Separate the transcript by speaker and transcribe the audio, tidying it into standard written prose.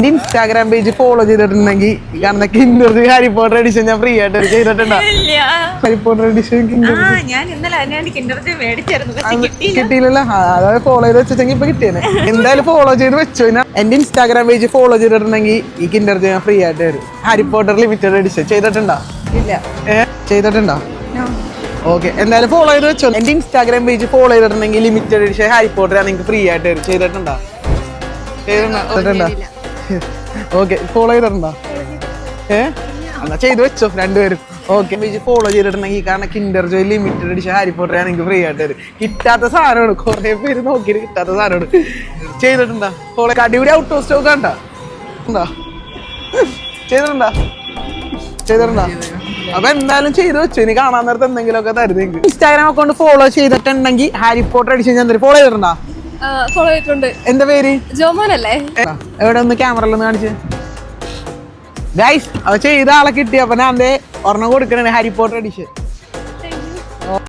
Speaker 1: Instagram page follow ചെയ്തിട്ടുണ്ടെങ്കിൽ കാരണം Kinder Harry Potter edition ഞാൻ ഫ്രീ ആയിട്ട് ചെയ്തിട്ടുണ്ടോ? ഹാരി പോട്ടർ എഡിഷൻ കിട്ടിയില്ലല്ലോ. അതായത് ഫോളോ ചെയ്ത് വെച്ചെങ്കിൽ ഇപ്പൊ കിട്ടിയത്. എന്തായാലും ഫോളോ ചെയ്ത് വെച്ചു. എന്റെ ഇൻസ്റ്റാഗ്രാം പേജ് ഫോളോ ചെയ്തിട്ടുണ്ടെങ്കിൽ ഈ കിൻഡർ ഞാൻ ഫ്രീ ആയിട്ട് വരും. ഹാരി പോട്ടർ ലിമിറ്റഡ് എഡിഷൻ ചെയ്തിട്ടുണ്ടോ? ചെയ്തിട്ടുണ്ടോ? ഓക്കെ, എന്തായാലും ഫോളോ ചെയ്ത് വെച്ചോ. എന്റെ ഇൻസ്റ്റാഗ്രാം പേജ് ഫോളോ ചെയ്തിട്ടുണ്ടെങ്കിൽ ലിമിറ്റഡ് എഡിഷൻ ഹാരി പോട്ടർ നിങ്ങൾക്ക് ഫ്രീ ആയിട്ട് വരും. ചെയ്തിട്ടുണ്ടോ? ഓക്കെ, ഫോളോ ചെയ്തിട്ടുണ്ടോ? എന്നാ ചെയ്ത് വെച്ചോ രണ്ടുപേരും. ഓക്കെ, പേജ് ഫോളോ ചെയ്തിട്ടുണ്ടെങ്കിൽ കാരണം Kinder Joy limited edition Harry Potter നിങ്ങൾക്ക് ഫ്രീ ആയിട്ട് വരും. കിട്ടാത്ത സാധനമാണ്, കുറെ പേര് നോക്കിയിട്ട് കിട്ടാത്ത സാധനമാണ്. ചെയ്തിട്ടുണ്ടോ? ഫോളോ അടിപൊളി ഔട്ട് ഓഫ് സ്റ്റോക്ക് കണ്ടോ? ചെയ്തിട്ടുണ്ടോ? അപ്പൊ എന്തായാലും ചെയ്ത് വെച്ചു. ഇനി കാണാൻ നേരത്തെ എന്തെങ്കിലുമൊക്കെ തരുന്നെങ്കിൽ ഇൻസ്റ്റാഗ്രാം അക്കൗണ്ട് ഫോളോ ചെയ്തിട്ടുണ്ടെങ്കിൽ ഹാരി പോട്ടർ എഡിഷൻ ഞാൻ ഫോളോ ചെയ്തിട്ടുണ്ടോ?
Speaker 2: ഫോളോ ചെയ്തിട്ടുണ്ട്.
Speaker 1: എന്താ പേര്?
Speaker 2: ജോമോൻ അല്ലേ?
Speaker 1: എവിടെ ഒന്ന് ക്യാമറയിലൊന്ന് കാണിച്ച് ഗൈസ്. അവ ചെയ്ത ആളെ കിട്ടി. അപ്പൊ ഞാൻ ഒരെണ്ണം കൊടുക്കണേ ഹാരി പോട്ടർ എഡിഷൻ.